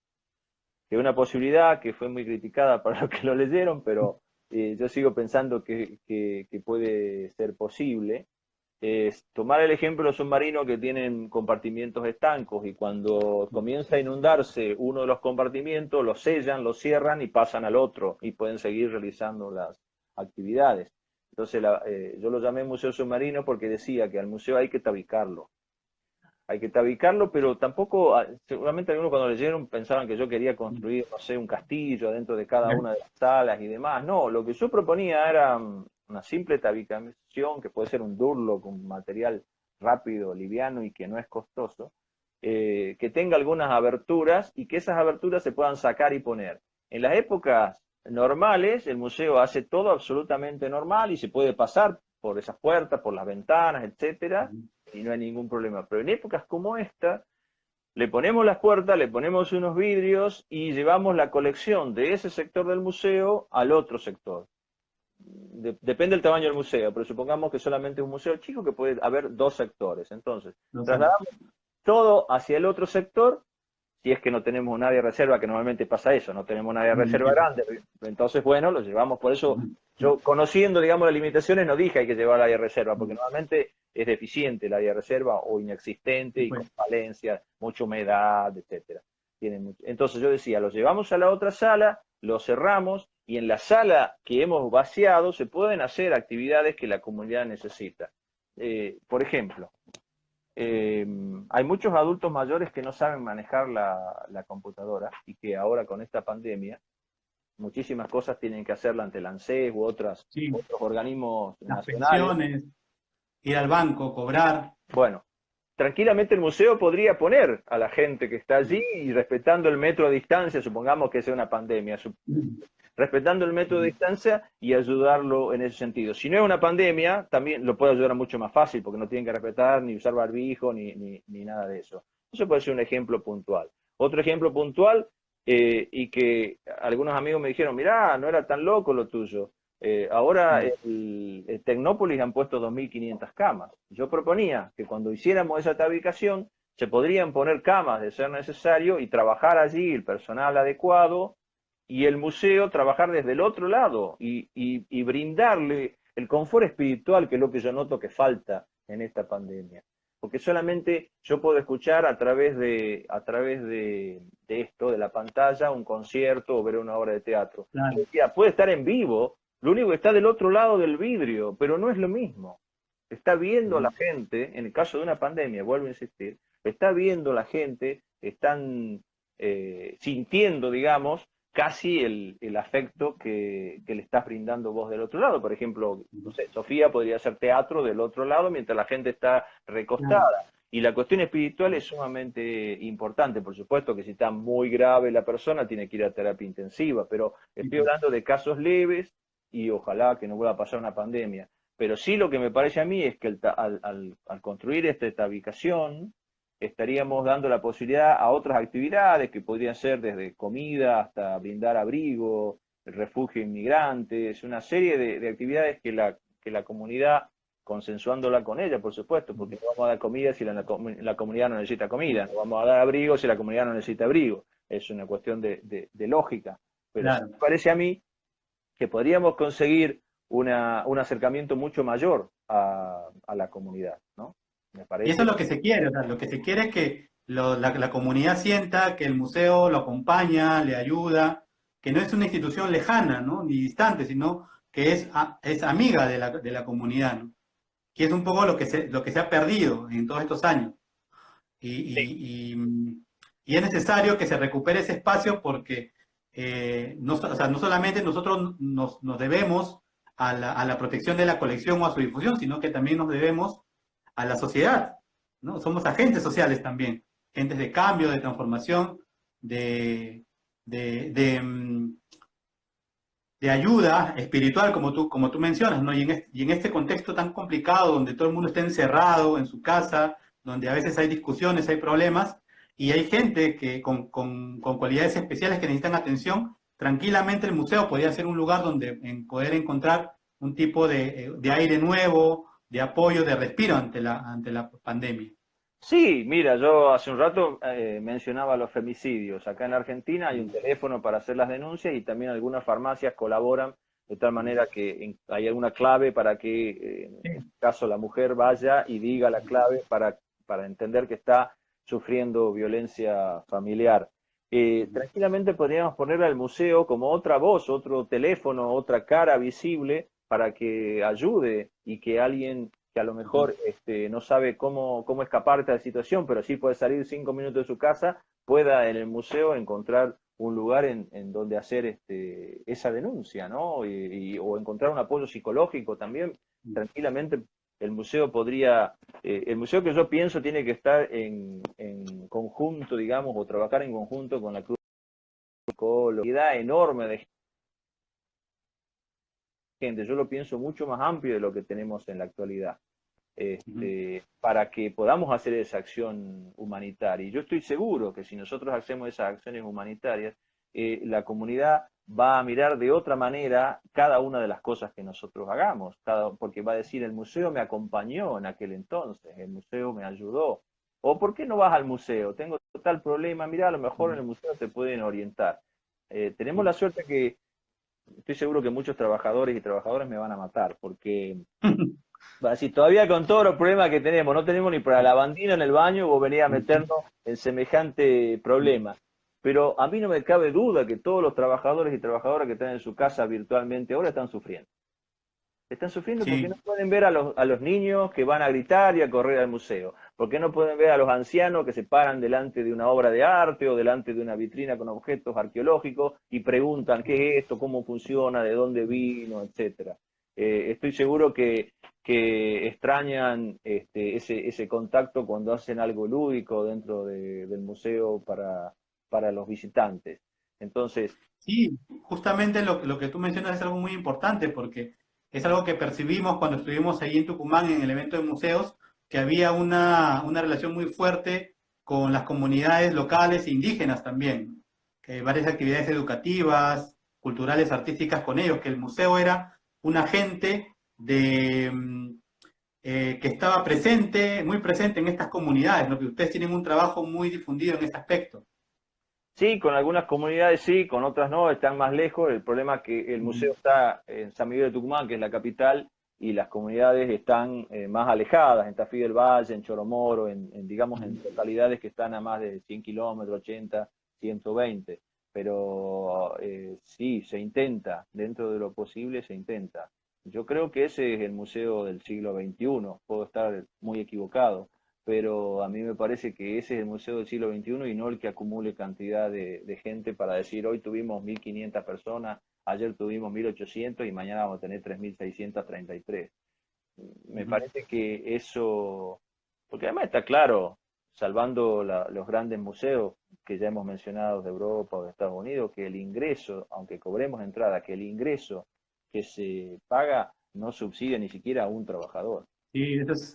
que una posibilidad que fue muy criticada para los que lo leyeron, pero yo sigo pensando que puede ser posible, es tomar el ejemplo de los submarinos que tienen compartimientos estancos y cuando comienza a inundarse uno de los compartimientos, lo sellan, lo cierran y pasan al otro y pueden seguir realizando las actividades. Entonces yo lo llamé Museo Submarino porque decía que al museo hay que tabicarlo. hay que tabicarlo, pero tampoco, seguramente algunos cuando leyeron pensaban que yo quería construir, no sé, un castillo dentro de cada una de las salas y demás. No, lo que yo proponía era una simple tabicación, que puede ser un Durlock, un material rápido, liviano y que no es costoso, que tenga algunas aberturas y que esas aberturas se puedan sacar y poner. En las épocas normales, el museo hace todo absolutamente normal y se puede pasar por esas puertas, por las ventanas, etcétera, y no hay ningún problema. Pero en épocas como esta, le ponemos las puertas, le ponemos unos vidrios y llevamos la colección de ese sector del museo al otro sector. Depende del tamaño del museo, pero supongamos que solamente es un museo chico, que puede haber dos sectores. Entonces, trasladamos todo hacia el otro sector, si es que no tenemos un área de reserva, que normalmente pasa eso, no tenemos un área de reserva grande, entonces, bueno, lo llevamos. Por eso, yo, conociendo, digamos, las limitaciones, no dije hay que llevar el área de reserva, porque normalmente es deficiente el área de reserva o inexistente y con falencias, mucha humedad, etcétera. Entonces yo decía, lo llevamos a la otra sala, lo cerramos, y en la sala que hemos vaciado se pueden hacer actividades que la comunidad necesita. Por ejemplo, hay muchos adultos mayores que no saben manejar la computadora y que ahora con esta pandemia muchísimas cosas tienen que hacerla ante el ANSES u otros organismos nacionales. Pensiones, ir al banco, cobrar. Bueno, tranquilamente el museo podría poner a la gente que está allí y respetando el metro de distancia, supongamos que sea una pandemia, respetando el método de distancia y ayudarlo en ese sentido. Si no es una pandemia, también lo puede ayudar mucho más fácil, porque no tienen que respetar ni usar barbijo ni nada de eso. Eso puede ser un ejemplo puntual. Otro ejemplo puntual, y que algunos amigos me dijeron, mirá, no era tan loco lo tuyo. Ahora el Tecnópolis han puesto 2.500 camas. Yo proponía que cuando hiciéramos esa tabicación, se podrían poner camas de ser necesario y trabajar allí el personal adecuado, y el museo trabajar desde el otro lado y brindarle el confort espiritual, que es lo que yo noto que falta en esta pandemia. Porque solamente yo puedo escuchar a través de esto, de la pantalla, un concierto o ver una obra de teatro. Claro. Yo decía, puede estar en vivo, lo único que está del otro lado del vidrio, pero no es lo mismo. Está viendo la gente, en el caso de una pandemia, vuelvo a insistir, está viendo la gente, están sintiendo, digamos, casi el afecto que le estás brindando vos del otro lado. Por ejemplo, no sé, Sofía podría hacer teatro del otro lado mientras la gente está recostada. Y la cuestión espiritual es sumamente importante. Por supuesto que si está muy grave la persona tiene que ir a terapia intensiva, pero estoy hablando de casos leves y ojalá que no vuelva a pasar una pandemia. Pero sí, lo que me parece a mí es que al construir esta ubicación, estaríamos dando la posibilidad a otras actividades que podrían ser desde comida hasta brindar abrigo, el refugio de inmigrantes, una serie de actividades que la comunidad, consensuándola con ella, por supuesto, porque no vamos a dar comida si la comunidad no necesita comida, no vamos a dar abrigo si la comunidad no necesita abrigo. Es una cuestión de lógica. Pero sí me parece a mí que podríamos conseguir un acercamiento mucho mayor a la comunidad, ¿no? Y eso es lo que se quiere, o sea, lo que se quiere es que la comunidad sienta que el museo lo acompaña, le ayuda, que no es una institución lejana, ¿no? Ni distante, sino que es amiga de la comunidad, ¿no? Que es un poco lo que se ha perdido en todos estos años. Y es necesario que se recupere ese espacio porque no solamente nosotros nos debemos a la protección de la colección o a su difusión, sino que también nos debemos a la sociedad, ¿no? Somos agentes sociales también, agentes de cambio, de transformación, de ayuda espiritual, como tú mencionas, ¿no? Y en este contexto tan complicado, donde todo el mundo está encerrado en su casa, donde a veces hay discusiones, hay problemas, y hay gente que con cualidades especiales que necesitan atención, tranquilamente el museo podría ser un lugar donde poder encontrar un tipo de aire nuevo, de apoyo, de respiro ante la pandemia. Sí, mira, yo hace un rato mencionaba los femicidios. Acá en Argentina hay un teléfono para hacer las denuncias y también algunas farmacias colaboran de tal manera que hay alguna clave para que, en este caso, la mujer vaya y diga la clave para entender que está sufriendo violencia familiar. Tranquilamente podríamos ponerle al museo como otra voz, otro teléfono, otra cara visible para que ayude y que alguien que a lo mejor no sabe cómo escapar de esta situación, pero sí puede salir 5 minutos de su casa, pueda en el museo encontrar un lugar en donde hacer esa denuncia, ¿no? O encontrar un apoyo psicológico también. Tranquilamente el museo podría, el museo que yo pienso tiene que estar en conjunto, digamos, o trabajar en conjunto con la Cruz Colo, cantidad enorme de gente. Yo lo pienso mucho más amplio de lo que tenemos en la actualidad. Para que podamos hacer esa acción humanitaria. Y yo estoy seguro que si nosotros hacemos esas acciones humanitarias, la comunidad va a mirar de otra manera cada una de las cosas que nosotros hagamos, porque va a decir, el museo me acompañó en aquel entonces, el museo me ayudó. O ¿por qué no vas al museo? Tengo tal problema, mira, a lo mejor en el museo te pueden orientar. Tenemos la suerte que, estoy seguro que muchos trabajadores y trabajadoras me van a matar, porque va a decir, todavía con todos los problemas que tenemos, no tenemos ni para la lavandina en el baño, vos venís a meternos en semejante problema. Pero a mí no me cabe duda que todos los trabajadores y trabajadoras que están en su casa virtualmente ahora están sufriendo. Están sufriendo porque Sí, no pueden ver a los niños que van a gritar y a correr al museo. Porque no pueden ver a los ancianos que se paran delante de una obra de arte o delante de una vitrina con objetos arqueológicos y preguntan qué es esto, cómo funciona, de dónde vino, etcétera. Estoy seguro que extrañan ese contacto cuando hacen algo lúdico dentro del museo para los visitantes. Entonces, sí, justamente lo que tú mencionas es algo muy importante porque es algo que percibimos cuando estuvimos ahí en Tucumán en el evento de museos, que había una relación muy fuerte con las comunidades locales e indígenas también, varias actividades educativas, culturales, artísticas con ellos, que el museo era un agente que estaba presente, muy presente en estas comunidades, ¿no? Que ustedes tienen un trabajo muy difundido en este aspecto. sí, con algunas comunidades sí, con otras no, están más lejos. El problema es que el museo está en San Miguel de Tucumán, que es la capital, y las comunidades están más alejadas, en Tafí del Valle, en Choromoro, digamos, en localidades que están a más de 100 kilómetros, 80, 120. Pero sí, se intenta, dentro de lo posible se intenta. Yo creo que ese es el museo del siglo XXI, puedo estar muy equivocado, pero a mí me parece que ese es el museo del siglo XXI y no el que acumule cantidad de gente para decir hoy tuvimos 1.500 personas, ayer tuvimos 1.800 y mañana vamos a tener 3.633. Me Ujú. parece que eso, porque además está claro, salvando los grandes museos que ya hemos mencionado de Europa o de Estados Unidos, que el ingreso, aunque cobremos entrada, que el ingreso que se paga no subsidia ni siquiera a un trabajador. Sí, eso es,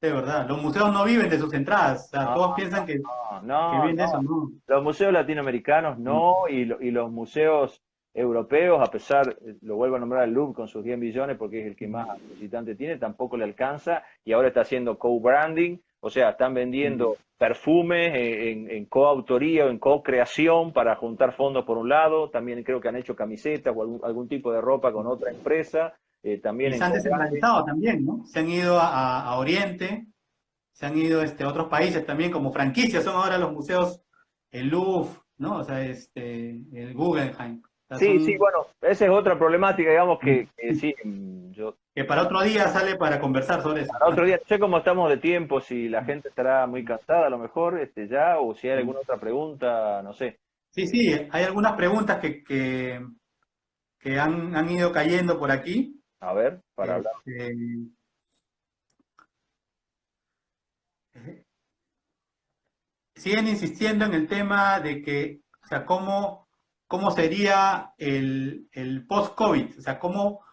de verdad. Los museos no viven de sus entradas. O sea, No, todos piensan que no, viven de no. eso, ¿no? Los museos latinoamericanos Mm. no, y los museos europeos, a pesar, lo vuelvo a nombrar el Louvre con sus 10 millones porque es el que más visitantes tiene, tampoco le alcanza y ahora está haciendo co-branding, o sea, están Mm. vendiendo perfumes en coautoría o en co-creación para juntar fondos por un lado, también creo que han hecho camisetas o algún tipo de ropa con otra empresa, también Y en se han co-branding. descentralizado también, ¿no? Se han ido a Oriente, se han ido a otros países también como franquicias. Son ahora los museos, el Louvre, ¿no? O sea, el Guggenheim. O sea, Sí, sí, son bueno, esa es otra problemática, digamos que sí, yo que para otro día sale para conversar sobre eso. para otro día, no sé cómo estamos de tiempo, si la gente estará muy cansada a lo mejor ya, o si hay alguna otra pregunta, no sé. Sí, sí, hay algunas preguntas que han ido cayendo por aquí. A ver, para hablar. Este, siguen insistiendo en el tema de que, o sea, cómo sería el post-COVID, o sea, cómo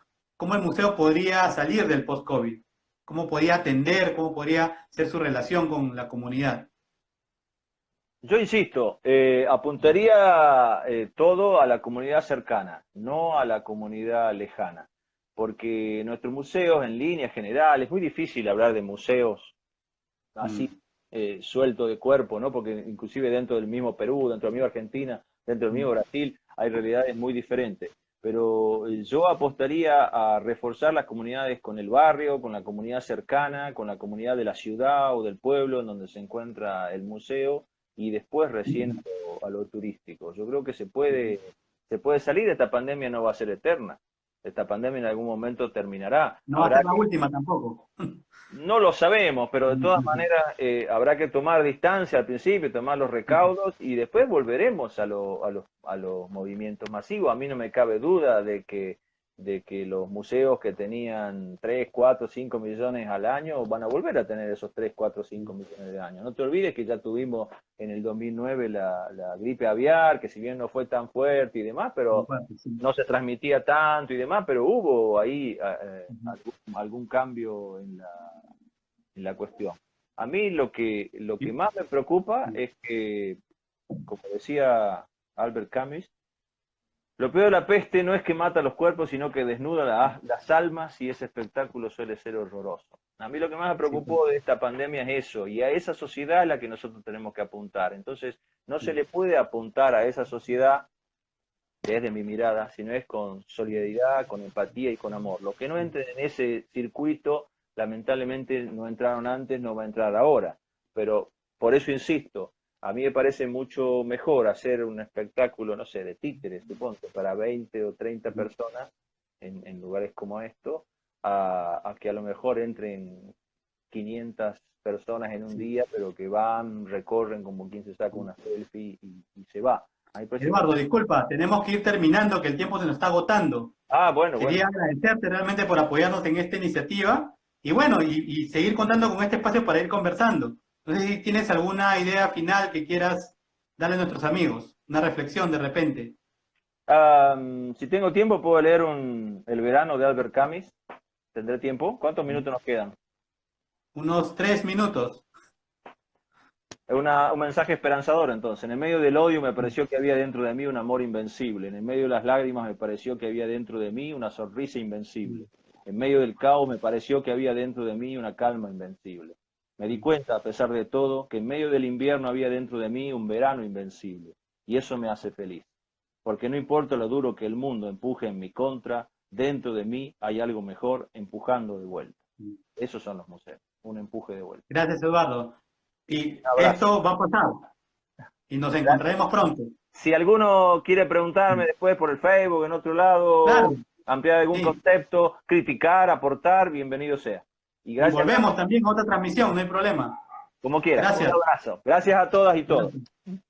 el museo podría salir del post-COVID, cómo podría atender, cómo podría ser su relación con la comunidad. Yo insisto, apuntaría todo a la comunidad cercana, no a la comunidad lejana, porque nuestros museos en línea general, es muy difícil hablar de museos así Mm, suelto de cuerpo, ¿no? Porque inclusive dentro del mismo Perú, dentro del mismo Argentina, dentro del mismo mm, Brasil, hay realidades muy diferentes. Pero yo apostaría a reforzar las comunidades con el barrio, con la comunidad cercana, con la comunidad de la ciudad o del pueblo en donde se encuentra el museo y después recién mm, a lo turístico. Yo creo que se puede salir, esta pandemia no va a ser eterna. Esta pandemia en algún momento terminará. No va a ser la última tampoco. No lo sabemos, pero de todas maneras habrá que tomar distancia al principio, tomar los recaudos y después volveremos a los movimientos masivos. A mí no me cabe duda de que los museos que tenían 3, 4, 5 millones al año van a volver a tener esos 3, 4, 5 millones de años. No te olvides que ya tuvimos en el 2009 la gripe aviar, que si bien no fue tan fuerte y demás, pero no se transmitía tanto y demás, pero hubo ahí algún cambio en la cuestión. A mí lo que más me preocupa es que, como decía Albert Camus, lo peor de la peste no es que mata los cuerpos, sino que desnuda las almas y ese espectáculo suele ser horroroso. A mí lo que más me preocupó de esta pandemia es eso, y a esa sociedad es la que nosotros tenemos que apuntar. Entonces, no se le puede apuntar a esa sociedad desde mi mirada, sino es con solidaridad, con empatía y con amor. Los que no entren en ese circuito, lamentablemente no entraron antes, no va a entrar ahora. Pero por eso insisto, a mí me parece mucho mejor hacer un espectáculo, no sé, de títeres, suponte, para 20 o 30 personas en lugares como esto, a que a lo mejor entren 500 personas en un día, pero que van, recorren como quien se saca una selfie y se va. Eduardo, disculpa, tenemos que ir terminando, que el tiempo se nos está agotando. Bueno. Quería agradecerte realmente por apoyarnos en esta iniciativa y bueno, y seguir contando con este espacio para ir conversando. No sé si tienes alguna idea final que quieras darle a nuestros amigos, una reflexión de repente. Si tengo tiempo, puedo leer El verano de Albert Camus. ¿Tendré tiempo? ¿Cuántos minutos nos quedan? Unos 3 minutos. Un mensaje esperanzador, entonces. En el medio del odio me pareció que había dentro de mí un amor invencible. En el medio de las lágrimas me pareció que había dentro de mí una sonrisa invencible. En medio del caos me pareció que había dentro de mí una calma invencible. Me di cuenta, a pesar de todo, que en medio del invierno había dentro de mí un verano invencible. Y eso me hace feliz. Porque no importa lo duro que el mundo empuje en mi contra, dentro de mí hay algo mejor empujando de vuelta. Esos son los museos, un empuje de vuelta. Gracias, Eduardo. Y esto va a pasar. Y nos encontraremos pronto. Si alguno quiere preguntarme después por el Facebook, en otro lado, claro, ampliar algún concepto, criticar, aportar, bienvenido sea. Y volvemos también a otra transmisión, no hay problema. Como quiera. Gracias. Un abrazo. Gracias a todas y todos. Gracias.